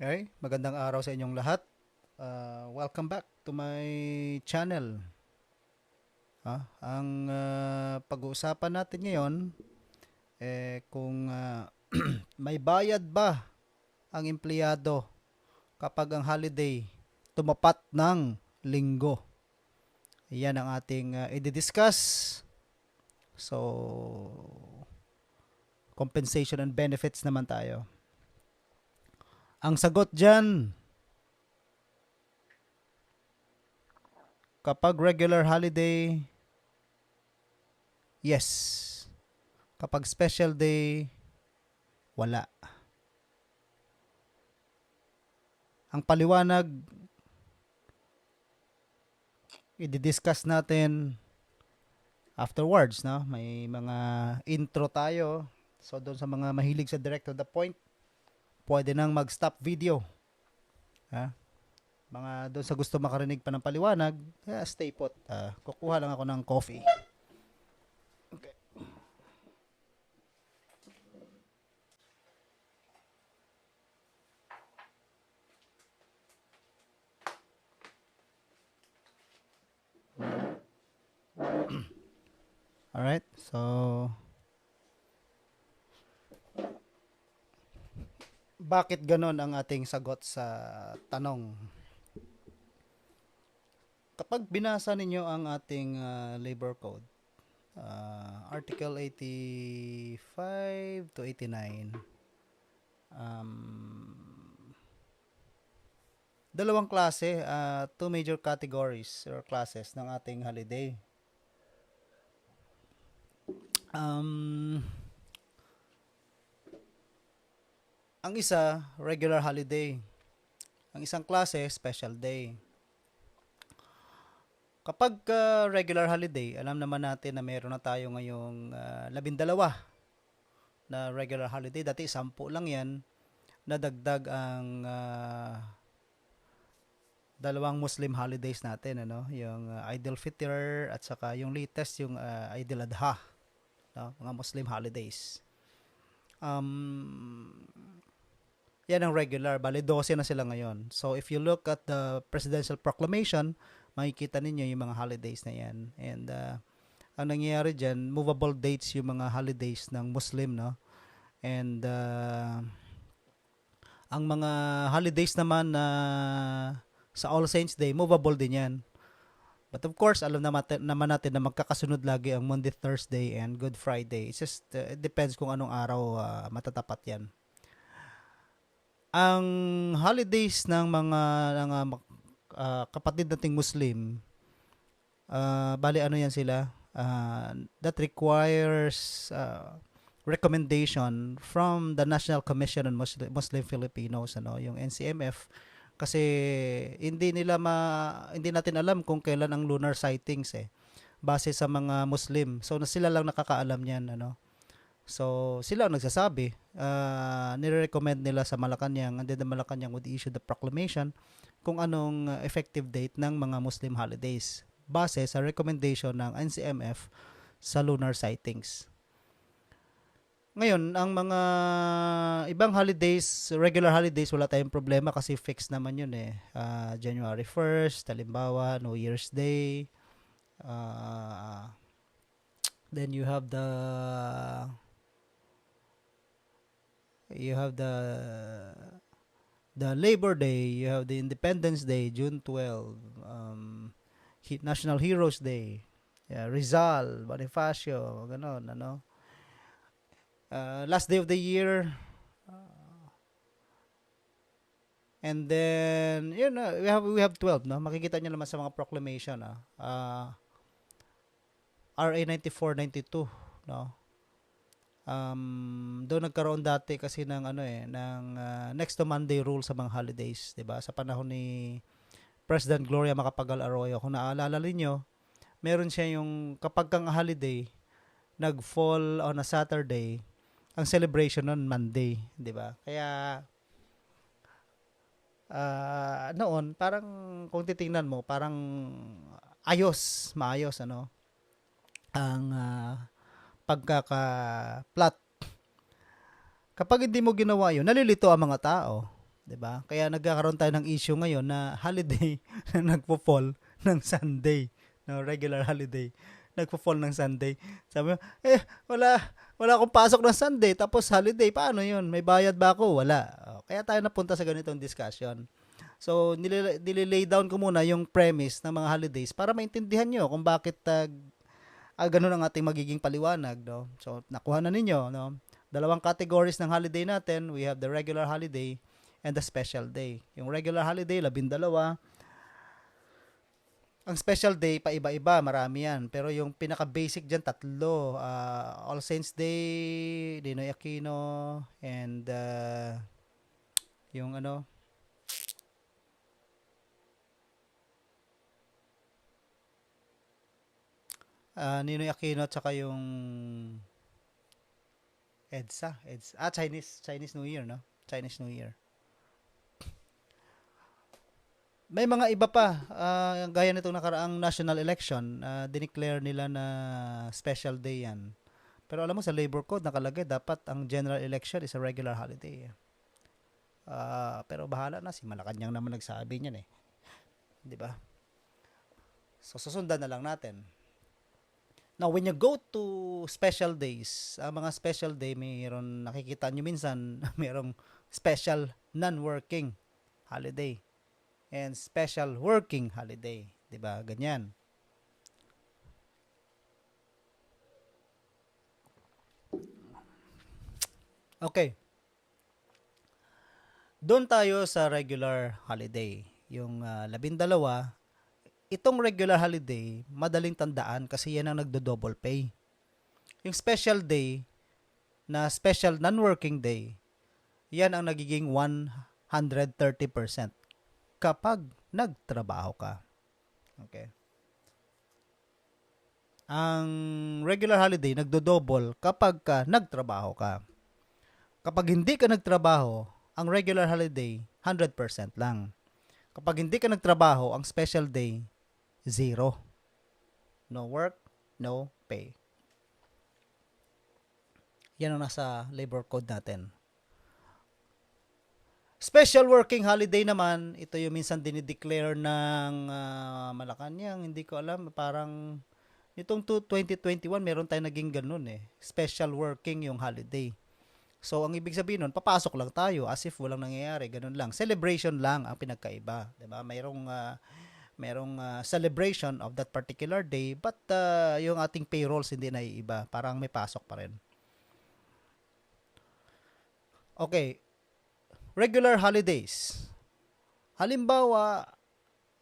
Okay, magandang araw sa inyong lahat. Welcome back to my channel. Ang pag-uusapan natin ngayon kung may bayad ba ang empleyado kapag ang holiday tumapat ng linggo. Yan ang ating i-discuss. So, compensation and benefits naman tayo. Ang sagot dyan, kapag regular holiday, yes. Kapag special day, wala. Ang paliwanag, i-discuss natin afterwards, no? May mga intro tayo. So, doon sa mga mahilig sa direct to the point, pwede nang mag-stop video. Mga doon sa gusto makarinig pa ng paliwanag, stay put. Kukuha lang ako ng coffee. Okay. Alright, so bakit ganon ang ating sagot sa tanong? Kapag binasa ninyo ang ating labor code, Article 85 to 89, dalawang klase, two major categories or classes ng ating holiday. Ang isa, regular holiday. Ang isang klase, special day. Kapag regular holiday, alam naman natin na meron na tayo ngayong 12 na regular holiday. Dati 10 lang yan. Nadagdag ang dalawang Muslim holidays natin, ano? Yung Eid al-Fitr at saka yung latest, yung Eid al-Adha. No? Mga Muslim holidays. Yan ang regular. Bali, 12 na sila ngayon. So, if you look at the presidential proclamation, makikita ninyo yung mga holidays na yan. And ang nangyayari dyan, movable dates yung mga holidays ng Muslim, no? And ang mga holidays naman na sa All Saints Day, movable din yan. But of course, alam naman natin na magkakasunod lagi ang Monday, Thursday, and Good Friday. It's just, it depends kung anong araw matatapat yan. Ang holidays ng mga kapatid nating Muslim, bali ano yan sila, that requires recommendation from the National Commission on Muslim Filipinos, ano, yung NCMF, kasi hindi natin alam kung kailan ang lunar sightings base sa mga Muslim. So sila lang nakakaalam niyan, ano. So sila ang nagsasabi, nire-recommend nila sa Malacanang, and then the Malacanang would issue the proclamation kung anong effective date ng mga Muslim holidays base sa recommendation ng NCMF sa lunar sightings. Ngayon, ang mga ibang holidays, regular holidays, wala tayong problema kasi fixed naman yun January 1st, halimbawa, New Year's Day. Then you have the Labor Day, you have the Independence Day, June 12, National Heroes Day, Rizal, Bonifacio, ganon, ano. Last day of the year, and then yun, we have 12, no. Makikita niyo naman sa mga proclamation, RA 9492, no. Doon nagkaroon dati kasi ng next to Monday rule sa mga holidays, 'di ba? Sa panahon ni President Gloria Macapagal Arroyo, kung naalala niyo, meron siya yung kapag kang holiday nag-fall on a Saturday, ang celebration nun Monday, 'di ba? Kaya noon parang kung titingnan mo, parang maayos, ano, ang pagkaka-plot. Kapag hindi mo ginawa yun, nalilito ang mga tao. 'di ba? Kaya nagkakaroon tayo ng issue ngayon na holiday na nagfo-fall ng Sunday, no, regular holiday nagfo-fall ng Sunday. Sabi mo, wala akong pasok ng Sunday tapos holiday, paano 'yun? May bayad ba ako? Wala. Kaya tayo napunta sa ganitong discussion. So, nililay down ko muna yung premise ng mga holidays para maintindihan nyo kung bakit ganun ang ating magiging paliwanag, no? So, nakuha na ninyo, no? Dalawang categories ng holiday natin. We have the regular holiday and the special day. Yung regular holiday, 12. Ang special day, paiba-iba, marami yan. Pero yung pinaka-basic dyan, 3. All Saints Day, Ninoy Aquino, and yung Ninoy Aquino, tsaka yung EDSA. Chinese New Year, no? Chinese New Year. May mga iba pa, gaya nitong nakaraang national election, dineclare nila na special day yan. Pero alam mo, sa labor code nakalagay, dapat ang general election is a regular holiday. Pero bahala na, si Malacanang naman nagsabi niyan eh. Di ba? So, susundan na lang natin. Now, when you go to special days, mga special day, mayroon, nakikita nyo minsan, mayroong special non-working holiday and special working holiday. Diba? Ganyan. Okay. Doon tayo sa regular holiday. Yung 12, itong regular holiday, madaling tandaan kasi yan ang nagdo-double pay. Yung special day, na special non-working day, yan ang nagiging 130% kapag nagtrabaho ka. Okay. Ang regular holiday, nagdo-double kapag nagtrabaho ka. Kapag hindi ka nagtrabaho, ang regular holiday, 100% lang. Kapag hindi ka nagtrabaho, ang special day, 0. No work, no pay. Yan ang nasa labor code natin. Special working holiday naman, ito yung minsan dinideclare ng Malacanang, hindi ko alam, parang itong 2021 meron tayong naging ganun eh. Special working yung holiday. So, ang ibig sabihin nun, papasok lang tayo as if walang nangyayari, ganun lang. Celebration lang ang pinagkaiba, 'di ba? Merong celebration of that particular day, but yung ating payrolls hindi na iiba, parang may pasok pa rin. Okay, regular holidays. Halimbawa,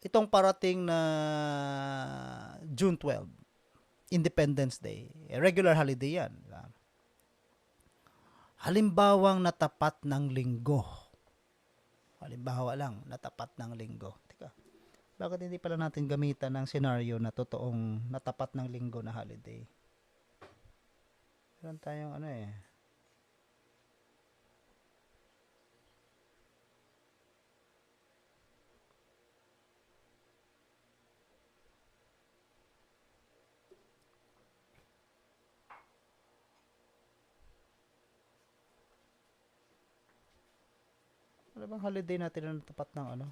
itong parating na June 12, Independence Day. Regular holiday yan. Halimbawang natapat ng linggo. Halimbawa lang, natapat ng linggo. Teka, bakit hindi pala natin gamitan ng senaryo na totoong natapat ng linggo na holiday? Meron tayong ano bang holiday natin na natapat ng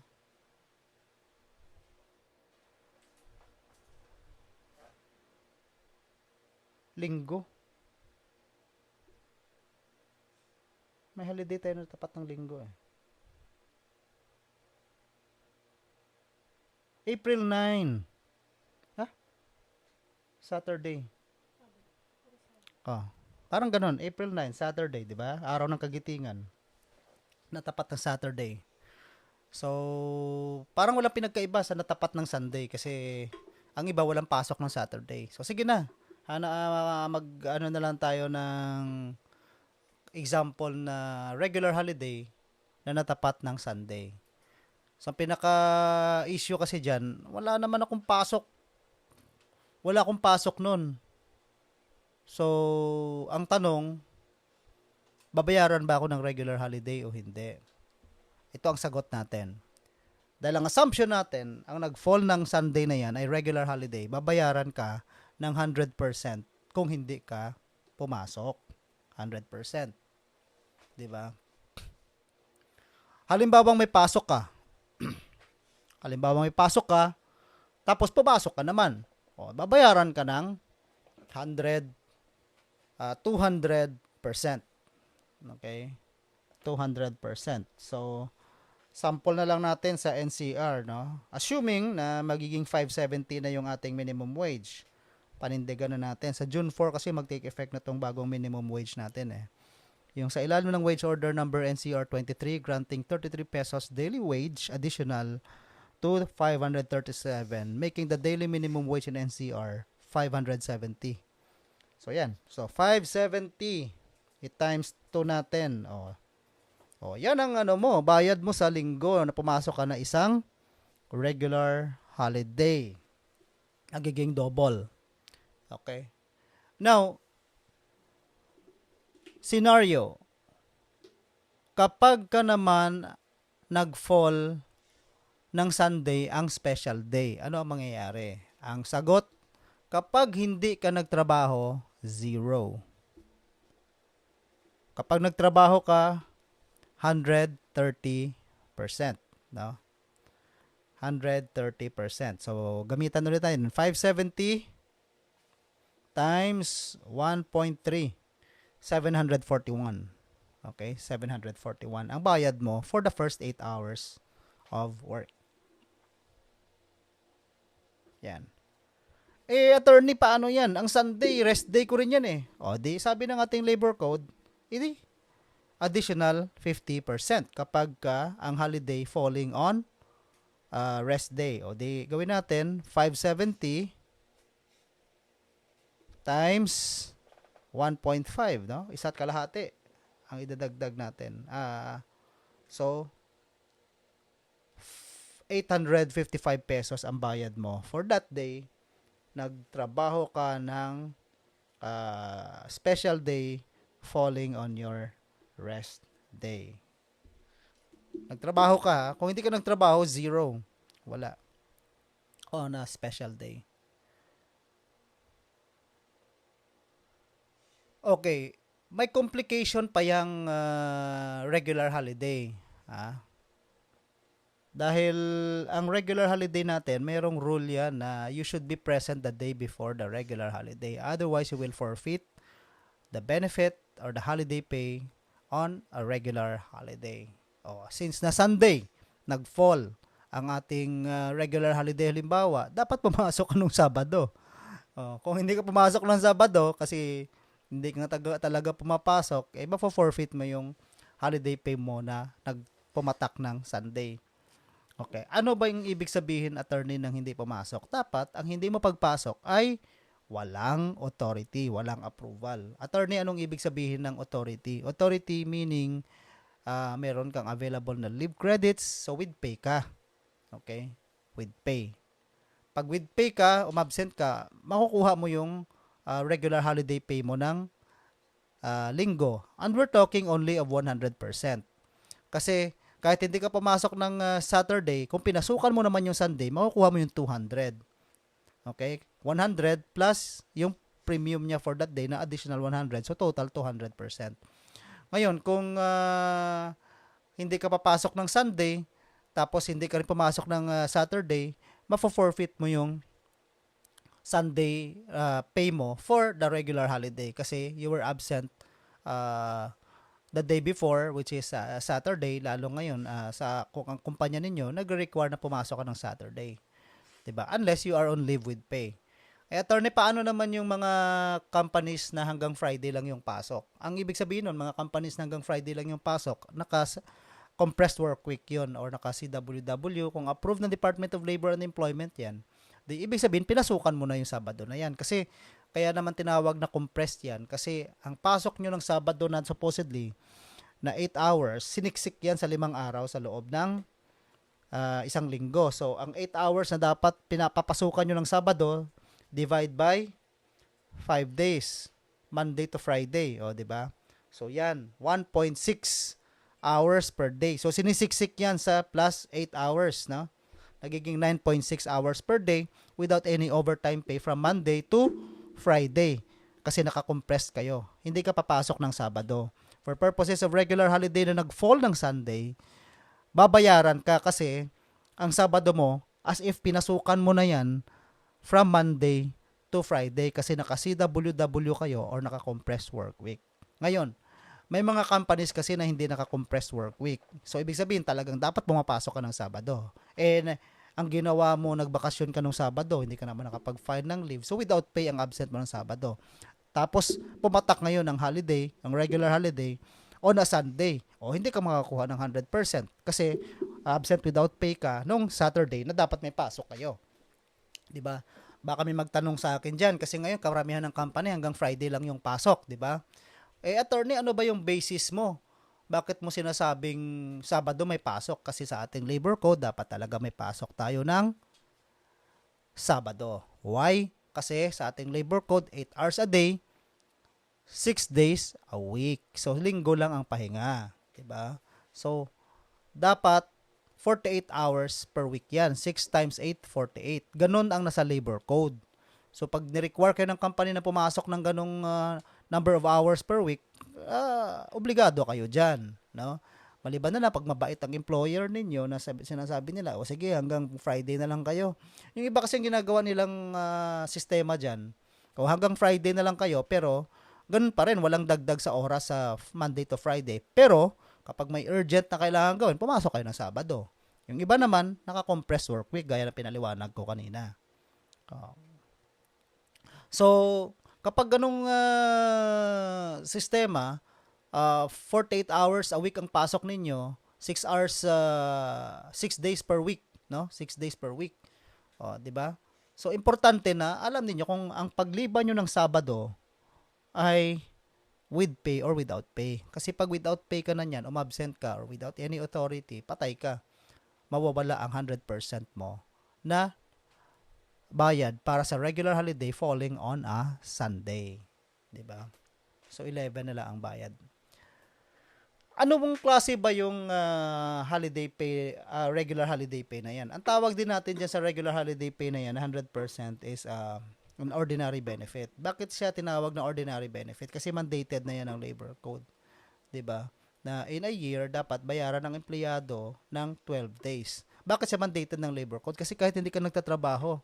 linggo? May holiday tayo na natapat ng linggo eh. April 9. Saturday. Parang ganun, April 9, Saturday, 'di ba? Araw ng Kagitingan. Natapat ng Saturday. So, parang walang pinagkaiba sa natapat ng Sunday kasi ang iba walang pasok ng Saturday. So, sige na. Na lang tayo ng example na regular holiday na natapat ng Sunday. So, ang pinaka-issue kasi dyan, wala naman akong pasok. Wala akong pasok nun. So, ang tanong, babayaran ba ako ng regular holiday o hindi? Ito ang sagot natin. Dahil ang assumption natin, ang nag-fall ng Sunday na yan ay regular holiday, babayaran ka ng 100% kung hindi ka pumasok. 100%. Diba? Halimbawang may pasok ka. Halimbawang may pasok ka, tapos pumasok ka naman. O, babayaran ka ng 100, 200%. Okay? 200%. So, sample na lang natin sa NCR, no? Assuming na magiging 570 na yung ating minimum wage. Panindigan na natin. Sa June 4 kasi mag-take effect na tong bagong minimum wage natin eh. Yung sa ilalim ng wage order number NCR 23 granting 33 pesos daily wage additional to 537, making the daily minimum wage in NCR 570. So yan. So 570 i-times 2 natin. O yan ang ano mo, bayad mo sa linggo na pumasok ka na isang regular holiday. Nagiging double. Okay? Now, scenario, kapag ka naman nag-fall ng Sunday ang special day, ano ang mangyayari? Ang sagot, kapag hindi ka nagtrabaho, 0. Kapag nagtrabaho ka, 130%. No? 130%. So, gamitan ulit tayo. 570 times 1.3. 741. Okay, 741. Ang bayad mo for the first 8 hours of work. Yan. Attorney, paano yan? Ang Sunday, rest day ko rin yan eh. O, di, sabi ng ating labor code, hindi, additional 50% kapag ang holiday falling on rest day. O, di, gawin natin, 570 times 1.5, no? Isa't kalahati ang idadagdag natin. So, 855 pesos ang bayad mo for that day. Nagtrabaho ka ng special day falling on your rest day. Nagtrabaho ka. Kung hindi ka nagtrabaho, 0. Wala. On a special day. Okay, may complication pa yung regular holiday. Dahil ang regular holiday natin, mayroong rule yan na you should be present the day before the regular holiday. Otherwise, you will forfeit the benefit or the holiday pay on a regular holiday. Since na Sunday, nag-fall ang ating regular holiday halimbawa, dapat pumasok ka nung Sabado. Kung hindi ka pumasok ng Sabado kasi hindi ka talaga pumapasok, mafo-forfeit mo yung holiday pay mo na nagpumatak ng Sunday. Okay. Ano ba yung ibig sabihin, attorney, ng hindi pumasok? Dapat, ang hindi mo pagpasok ay walang authority, walang approval. Attorney, anong ibig sabihin ng authority? Authority meaning, meron kang available na leave credits, so with pay ka. Okay? With pay. Pag with pay ka, umabsent ka, makukuha mo yung regular holiday pay mo ng linggo. And we're talking only of 100%. Kasi kahit hindi ka pumasok ng Saturday, kung pinasukan mo naman yung Sunday, makukuha mo yung 200. Okay? 100 plus yung premium niya for that day na additional 100. So total 200%. Ngayon, kung hindi ka papasok ng Sunday, tapos hindi ka rin pumasok ng Saturday, mafo-forfeit mo yung Sunday pay mo for the regular holiday kasi you were absent the day before, which is Saturday, lalo ngayon sa kung ang kumpanya ninyo nagre-require na pumasok ka ng Saturday. 'Di ba? Unless you are on leave with pay. Attorney, paano naman yung mga companies na hanggang Friday lang yung pasok? Ang ibig sabihin nun, mga companies na hanggang Friday lang yung pasok, compressed work week yun or naka CWW, kung approved ng Department of Labor and Employment yan. Di ibig sabihin, pinasukan mo na yung Sabado na yan. Kasi, kaya naman tinawag na compressed yan. Kasi, ang pasok nyo ng Sabado na supposedly, na 8 hours, siniksik yan sa 5 araw sa loob ng isang linggo. So, ang 8 hours na dapat pinapapasukan nyo ng Sabado, divide by 5 days. Monday to Friday. O, diba? So, yan. 1.6 hours per day. So, sinisiksik yan sa plus 8 hours, no? Nagiging 9.6 hours per day without any overtime pay from Monday to Friday kasi nakakompress kayo. Hindi ka papasok ng Sabado. For purposes of regular holiday na nag-fall ng Sunday, babayaran ka kasi ang Sabado mo, as if pinasukan mo na yan from Monday to Friday kasi naka-CWW kayo or naka-compressed work week. Ngayon, may mga companies kasi na hindi naka-compressed work week. So, ibig sabihin talagang dapat pumapasok ka ng Sabado. And ang ginawa mo, nagbakasyon ka ng Sabado, hindi ka naman nakapag-file ng leave. So, without pay ang absent mo ng Sabado. Tapos, pumatak ngayon ng holiday, ang regular holiday, on a Sunday. O, hindi ka makakuha ng 100% kasi absent without pay ka nung Saturday na dapat may pasok kayo. 'Di ba? Baka may magtanong sa akin diyan kasi ngayon karamihan ng company hanggang Friday lang yung pasok, 'di ba? Attorney, ano ba yung basis mo? Bakit mo sinasabing Sabado may pasok? Kasi sa ating labor code dapat talaga may pasok tayo ng Sabado. Why? Kasi sa ating labor code 8 hours a day, 6 days a week. So linggo lang ang pahinga, 'di ba? So dapat 48 hours per week yan. 6 times 8, 48. Ganun ang nasa labor code. So, pag ni-require kayo ng company na pumasok ng ganung number of hours per week, obligado kayo dyan. No? Maliban na pag mabait ang employer ninyo na sinasabi nila, o sige, hanggang Friday na lang kayo. Yung iba kasi ginagawa nilang sistema dyan, o hanggang Friday na lang kayo, pero ganun pa rin, walang dagdag sa oras sa Monday to Friday. Pero, kapag may urgent na kailangan gawin, pumasok kayo ng Sabado. Yung iba naman, naka-compress work week, gaya na pinaliwanag ko kanina. So, kapag ganung sistema, 48 hours a week ang pasok ninyo, 6 hours, 6 days per week, no? 6 days per week. O, di ba? So, importante na alam niyo kung ang pagliban nyo ng Sabado ay with pay or without pay. Kasi pag without pay ka na niyan, umabsent ka or without any authority, patay ka. Mawawala ang 100% mo na bayad para sa regular holiday falling on a Sunday. 'Di ba? So 11 na lang ang bayad. Ano mong klase ba yung holiday pay, regular holiday pay na yan? Ang tawag din natin dyan sa regular holiday pay na yan, 100% is an ordinary benefit. Bakit siya tinawag na ordinary benefit? Kasi mandated na yan ng labor code. 'Di ba? Na in a year, dapat bayaran ng empleyado ng 12 days. Bakit siya mandated ng labor code? Kasi kahit hindi ka nagtatrabaho,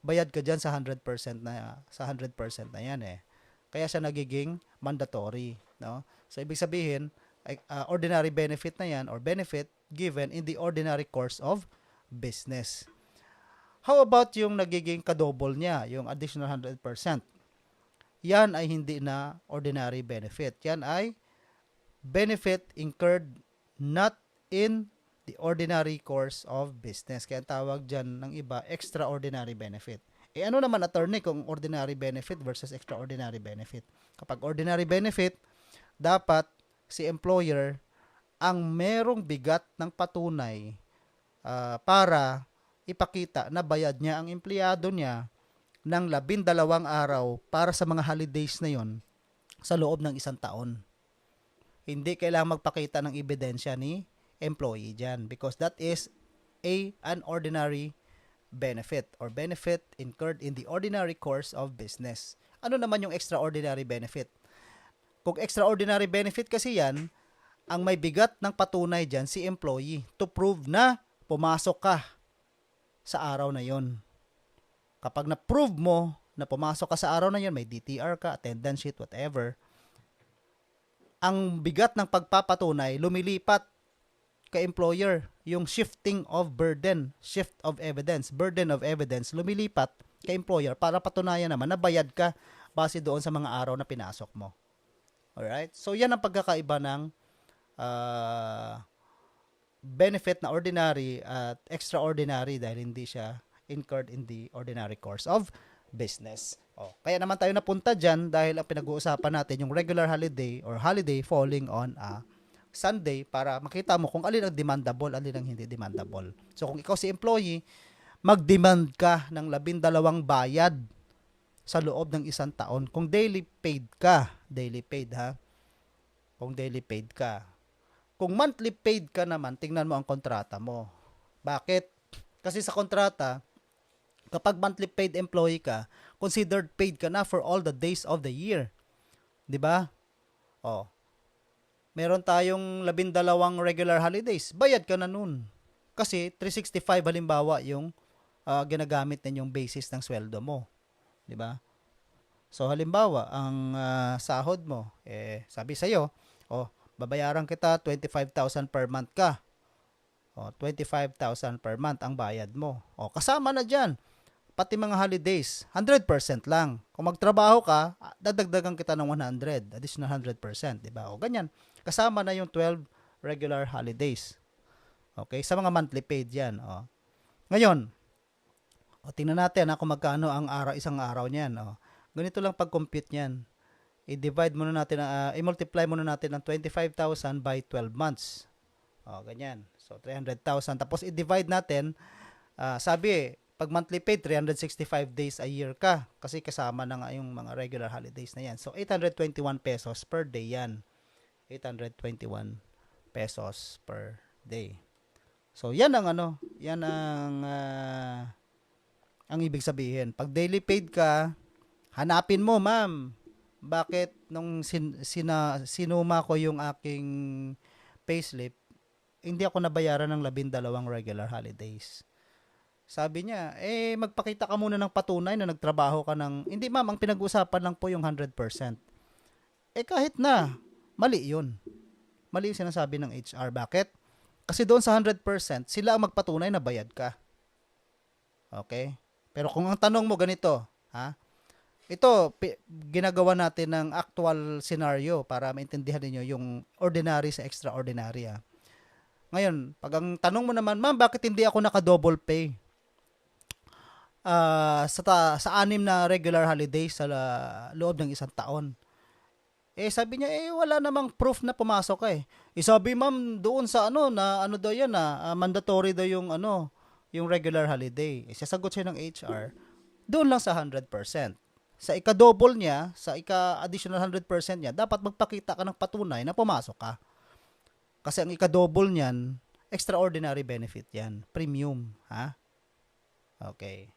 bayad ka dyan sa 100% na yan eh. Kaya siya nagiging mandatory, no? So ibig sabihin, ordinary benefit na yan or benefit given in the ordinary course of business. How about yung nagiging kadouble niya, yung additional 100%? Yan ay hindi na ordinary benefit. Yan ay benefit incurred not in the ordinary course of business. Kaya tawag dyan ng iba, extraordinary benefit. Ano naman, attorney, kung ordinary benefit versus extraordinary benefit? Kapag ordinary benefit, dapat si employer ang merong bigat ng patunay para ipakita na bayad niya ang empleyado niya ng 12 araw para sa mga holidays na yon sa loob ng isang taon. Hindi kailangang magpakita ng ebidensya ni employee dyan because that is an ordinary benefit or benefit incurred in the ordinary course of business. Ano naman yung extraordinary benefit? Kung extraordinary benefit kasi yan, ang may bigat ng patunay dyan si employee to prove na pumasok ka sa araw na yon. Kapag na-prove mo na pumasok ka sa araw na yon, may DTR ka, attendance sheet, whatever, ang bigat ng pagpapatunay lumilipat kay employer, yung shifting of burden, shift of evidence, burden of evidence, lumilipat kay employer para patunayan naman na bayad ka base doon sa mga araw na pinasok mo. Alright? So, yan ang pagkakaiba ng benefit na ordinary at extraordinary dahil hindi siya incurred in the ordinary course of business. Kaya naman tayo napunta dyan dahil ang pinag-uusapan natin yung regular holiday or holiday falling on a Sunday para makita mo kung alin ang demandable, alin ang hindi demandable. So kung ikaw si employee, mag-demand ka ng 12 bayad sa loob ng isang taon. Kung daily paid ka, daily paid ha, kung daily paid ka. Kung monthly paid ka naman, tingnan mo ang kontrata mo. Bakit? Kasi sa kontrata, kapag monthly paid employee ka, considered paid ka na for all the days of the year. 'Di ba? meron tayong 12 regular holidays, bayad ka na nun. Kasi 365 halimbawa yung ginagamit ninyong basis ng sweldo mo, 'di ba? So halimbawa, ang sahod mo sabi sa iyo, babayaran kita 25,000 per month ka. 25,000 per month ang bayad mo. Kasama na diyan pati mga holidays, 100% lang. Kung magtrabaho ka, dadagdagan kita ng 100, additional 100%, 'di ba? Ganyan. Kasama na yung 12 regular holidays. Okay, sa mga monthly paid 'yan, Ngayon, tingnan natin kung magkano ang isang araw niyan, Ganito lang pag-compute niyan. I-divide muna natin, i-multiply muna natin ang 25,000 by 12 months. Ganyan. So 300,000 tapos i-divide natin, sabi pag monthly paid 365 days a year ka kasi kasama na nga yung mga regular holidays na yan. So 821 pesos per day yan. 821 pesos per day. So yan ang yan ang ibig sabihin. Pag daily paid ka, hanapin mo, ma'am, bakit nung sinuma ko yung aking payslip, hindi ako nabayaran ng 12 regular holidays. Sabi niya, magpakita ka muna ng patunay na nagtrabaho ka ng... Hindi ma'am, ang pinag-uusapan lang po yung 100%. Kahit na, mali yun. Mali yung sinasabi ng HR. Bakit? Kasi doon sa 100%, sila ang magpatunay na bayad ka. Okay? Pero kung ang tanong mo ganito, ito, ginagawa natin ng actual scenario para maintindihan niyo yung ordinary sa extraordinary. Ngayon, pag ang tanong mo naman, ma'am, bakit hindi ako naka-double pay? Sa 6 na regular holidays sa loob ng isang taon. Sabi niya, wala namang proof na pumasok ka . Sabi ma'am, doon sa daw yan mandatory daw yung yung regular holiday. Sasagot siya ng HR, doon lang sa 100%. Sa ika-double niya, sa ika-additional 100% niya, dapat magpakita ka ng patunay na pumasok ka. Kasi ang ika-double niyan, extraordinary benefit yan. Premium, Okay.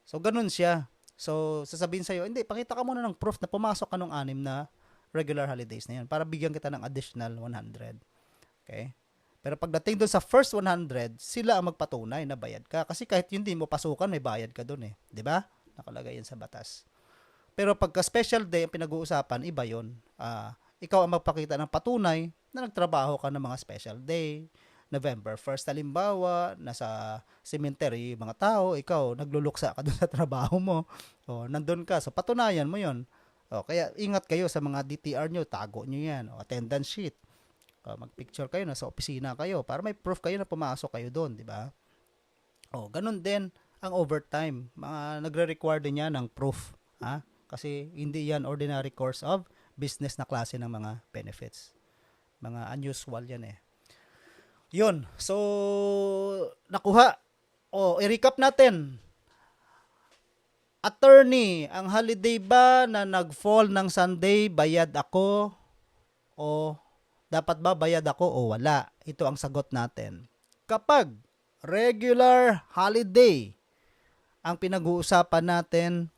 So, ganun siya. So, sasabihin sa'yo, hindi, pakita ka muna ng proof na pumasok ka nung 6 na regular holidays na yan para bigyan kita ng additional 100. Okay? Pero pagdating doon sa first 100, sila ang magpatunay na bayad ka. Kasi kahit hindi mo pasukan, may bayad ka doon . Diba? Nakalagay yan sa batas. Pero pagka special day ang pinag-uusapan, iba yun. Ikaw ang magpakita ng patunay na nagtrabaho ka ng mga special day. November 1st, halimbawa, nasa cemetery, mga tao, ikaw, nagluluksa ka doon sa trabaho mo. Nandun ka. So, patunayan mo yun. Kaya, ingat kayo sa mga DTR nyo. Tago nyo yan. Attendance sheet. Mag-picture kayo, nasa opisina kayo para may proof kayo na pumasok kayo doon, di ba? Ganun din ang overtime. Mga nagre-require din yan ng proof. Kasi hindi yan ordinary course of business na klase ng mga benefits. Mga unusual yan . Yun. So, nakuha. I-recap natin. Attorney, ang holiday ba na nag-fall ng Sunday, bayad ako? O dapat ba bayad ako o wala? Ito ang sagot natin. Kapag regular holiday ang pinag-uusapan natin,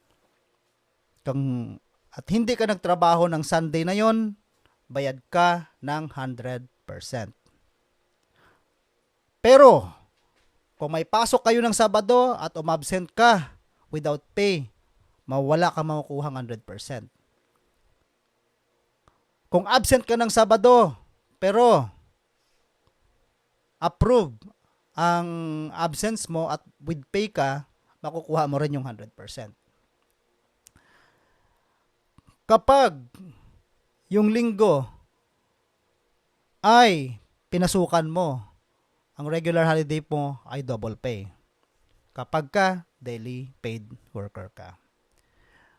at hindi ka nagtrabaho ng Sunday na yon, bayad ka ng 100%. Pero, kung may pasok kayo ng Sabado at umabsent ka without pay, mawala ka makukuha 100%. Kung absent ka ng Sabado, pero approve ang absence mo at with pay ka, makukuha mo rin yung 100%. Kapag yung linggo ay pinasukan mo, ang regular holiday mo ay double pay. Kapag ka daily paid worker ka.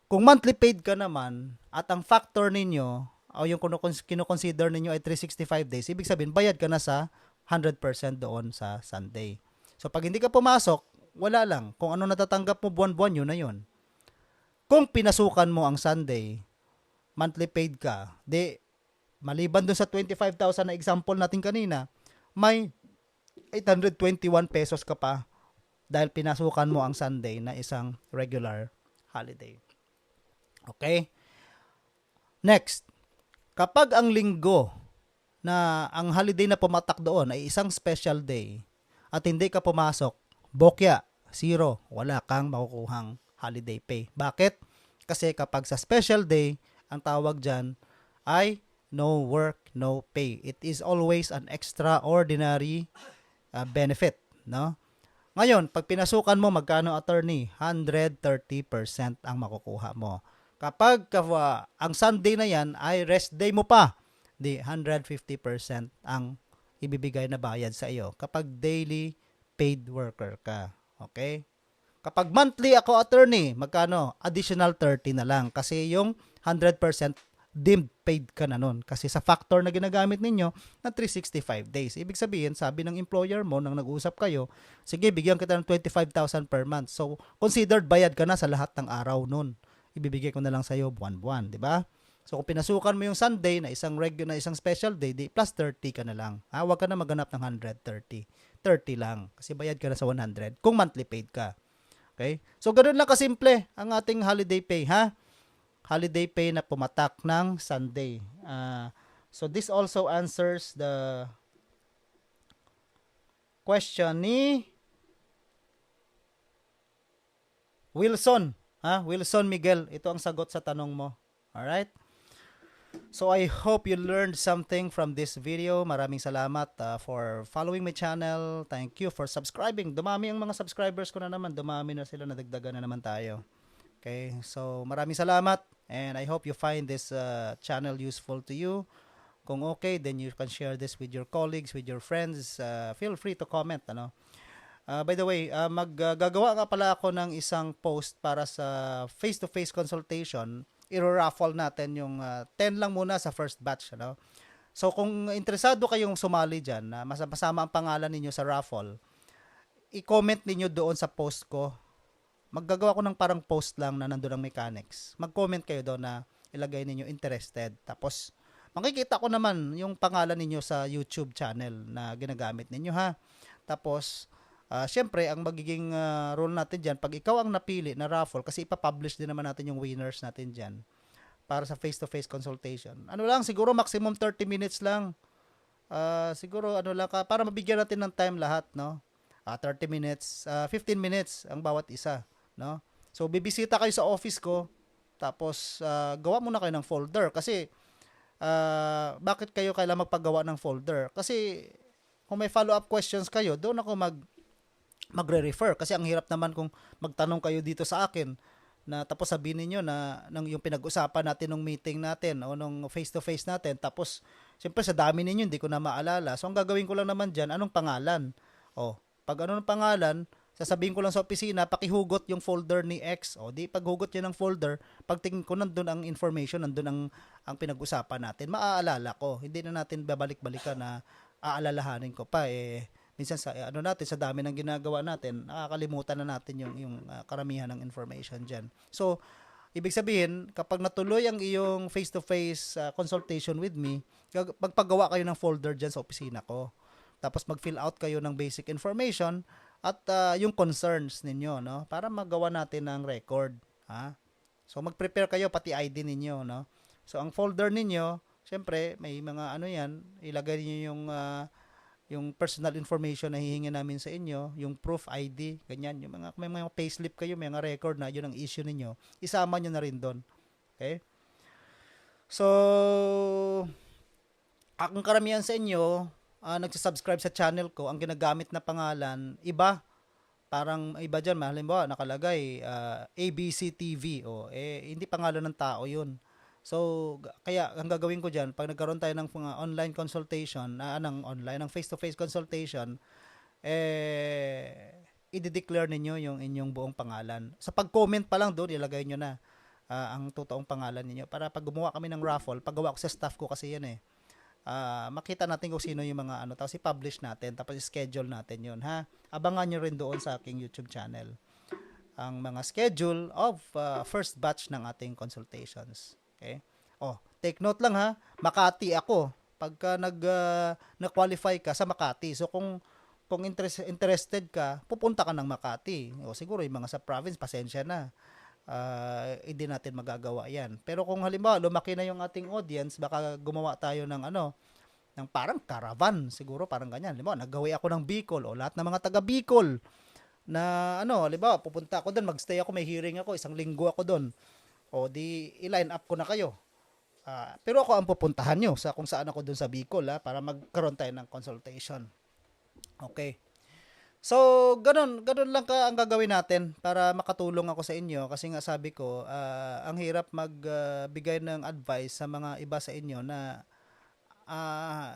Kung monthly paid ka naman at ang factor ninyo o yung kino-consider ninyo ay 365 days, ibig sabihin bayad ka na sa 100% doon sa Sunday. So pag hindi ka pumasok, wala lang. Kung ano natatanggap mo buwan-buwan, yun na yun. Kung pinasukan mo ang Sunday, monthly paid ka, maliban doon sa 25,000 na example natin kanina, may 821 pesos ka pa dahil pinasukan mo ang Sunday na isang regular holiday. Okay? Next, kapag ang linggo na ang holiday na pumatak doon ay isang special day at hindi ka pumasok, bokya, zero, wala kang makukuhang holiday pay. Bakit? Kasi kapag sa special day, ang tawag dyan ay no work, no pay. It is always an extraordinary benefit, no? Ngayon, pag pinasukan mo, magkano attorney? 130% ang makukuha mo. Kapag ang Sunday na yan ay rest day mo pa, di 150% ang ibibigay na bayad sa iyo kapag daily paid worker ka. Okay? Kapag monthly ako attorney, magkano? Additional 30 na lang kasi yung 100% deemed paid ka na nun. Kasi sa factor na ginagamit ninyo na 365 days. Ibig sabihin, sabi ng employer mo nang nag-usap kayo, sige, bigyan kita ng 25,000 per month. So, considered bayad ka na sa lahat ng araw nun. Ibibigay ko na lang sa'yo buwan-buwan, di ba? So, kung pinasukan mo yung Sunday na isang regular na isang special day, di plus 30 ka na lang. Huwag ka na maghanap ng 130. 30 lang. Kasi bayad ka na sa 100 kung monthly paid ka. Okay? So, ganoon lang kasimple ang ating holiday pay, ha? Holiday pay na pumatak ng Sunday. So this also answers the question ni Wilson. Wilson Miguel, ito ang sagot sa tanong mo. Alright? So I hope you learned something from this video. Maraming salamat for following my channel. Thank you for subscribing. Dumami ang mga subscribers ko na naman. Dumami na sila, nadagdagan na naman tayo. Okay? So maraming salamat. And I hope you find this channel useful to you. Kung okay, then you can share this with your colleagues, with your friends. Feel free to comment. By the way, maggagawa nga pala ako ng isang post para sa face-to-face consultation. I-raffle natin yung 10 lang muna sa first batch. So kung interesado kayong sumali dyan, masama ang pangalan ninyo sa raffle, i-comment ninyo doon sa post ko. Maggagawa ko ng parang post lang na nandun ang mechanics. Mag-comment kayo doon na ilagay ninyo interested. Tapos, makikita ko naman yung pangalan ninyo sa YouTube channel na ginagamit ninyo, ha. Tapos, syempre, ang magiging rule natin dyan, pag ikaw ang napili na raffle, kasi ipapublish din naman natin yung winners natin dyan para sa face-to-face consultation. Ano lang, siguro maximum 30 minutes lang. Siguro, para mabigyan natin ng time lahat, no? 30 minutes, 15 minutes ang bawat isa. No? So, bibisita kayo sa office ko, tapos gawa muna kayo ng folder. Kasi, bakit kayo kailangan magpagawa ng folder? Kasi, kung may follow-up questions kayo, doon ako magre-refer. Kasi ang hirap naman kung magtanong kayo dito sa akin, na tapos sabihin niyo na yung pinag-usapan natin ng meeting natin o nung face-to-face natin, tapos, siyempre sa dami ninyo, hindi ko na maalala. So, ang gagawin ko lang naman dyan, anong pangalan? Pag ano ng pangalan, sasabihin ko lang sa opisina, pakihugot yung folder ni X. Di paghugot niya ng folder, pagtingin ko nandun ang information, nandun ang pinag-usapan natin, maaalala ko. Hindi na natin babalik-balikan na aalalahanin ko pa. Minsan sa sa dami ng ginagawa natin, nakakalimutan na natin yung karamihan ng information diyan. So, ibig sabihin, kapag natuloy ang iyong face-to-face consultation with me, magpagawa kayo ng folder diyan sa opisina ko. Tapos mag-fill out kayo ng basic information at yung concerns ninyo, no? Para magawa natin ng record, ha? So mag-prepare kayo pati ID ninyo, no? So ang folder ninyo, syempre may mga yan, ilagay niyo yung personal information na hihingi namin sa inyo, yung proof ID, ganyan, yung may mga payslip kayo, may mga record na yun ang issue ninyo. Isama niyo na rin doon. Okay? So ang karamihan sa inyo nagsasubscribe sa channel ko, ang ginagamit na pangalan, iba. Parang iba dyan, halimbawa, nakalagay ABC TV. Hindi pangalan ng tao yun. So, kaya ang gagawin ko dyan, pag nagkaroon tayo ng online consultation, ng face-to-face consultation, i-declare ninyo yung inyong buong pangalan. Sa pag-comment pa lang doon, ilagay nyo na ang totoong pangalan ninyo. Para pag gumawa kami ng raffle, paggawa ko sa staff ko kasi yan makita natin kung sino yung mga tapos i-publish natin, tapos i-schedule natin yun, ha. Abangan nyo rin doon sa aking YouTube channel ang mga schedule of first batch ng ating consultations. Okay? Take note lang, ha. Makati ako. Pagka na-qualify ka sa Makati. So kung interested ka, pupunta ka ng Makati. Siguro yung mga sa province, pasensya na. Hindi natin magagawa yan. Pero kung halimbawa lumaki na yung ating audience, baka gumawa tayo ng ng parang caravan, siguro parang ganyan. Halimbawa, naggawi ako ng Bicol o lahat ng mga taga Bicol na ano, halimbawa, pupunta ako doon, magstay ako, may hearing ako, 1 linggo ako doon. O di i-line up ko na kayo. Pero ako ang pupuntahan nyo sa kung saan ako doon sa Bicol para magkaroon tayo ng consultation. Okay. So, ganun lang ka ang gagawin natin para makatulong ako sa inyo kasi nga sabi ko, ang hirap magbigay ng advice sa mga iba sa inyo na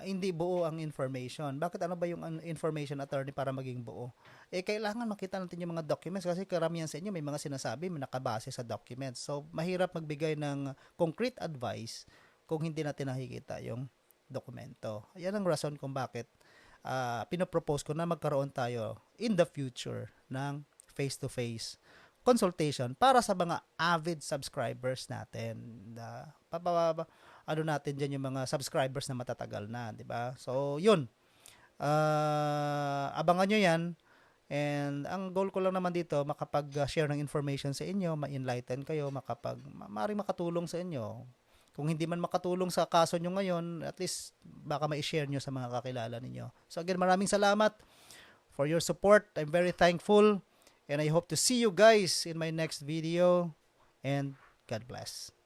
hindi buo ang information. Bakit ano ba yung information attorney para maging buo? Kailangan makita natin yung mga documents kasi karamihan sa inyo may mga sinasabi may nakabase sa documents. So, mahirap magbigay ng concrete advice kung hindi natin nakikita yung dokumento. Yan ang rason kung bakit pinopropose ko na magkaroon tayo in the future ng face-to-face consultation para sa mga avid subscribers natin. Ano natin dyan yung mga subscribers na matatagal na, di ba? So, yun. Abangan nyo yan. And ang goal ko lang naman dito, makapag-share ng information sa inyo, ma-enlighten kayo, maaaring makatulong sa inyo. Kung hindi man makatulong sa kaso nyo ngayon, at least baka ma-share nyo sa mga kakilala ninyo. So again, maraming salamat for your support. I'm very thankful. And I hope to see you guys in my next video. And God bless.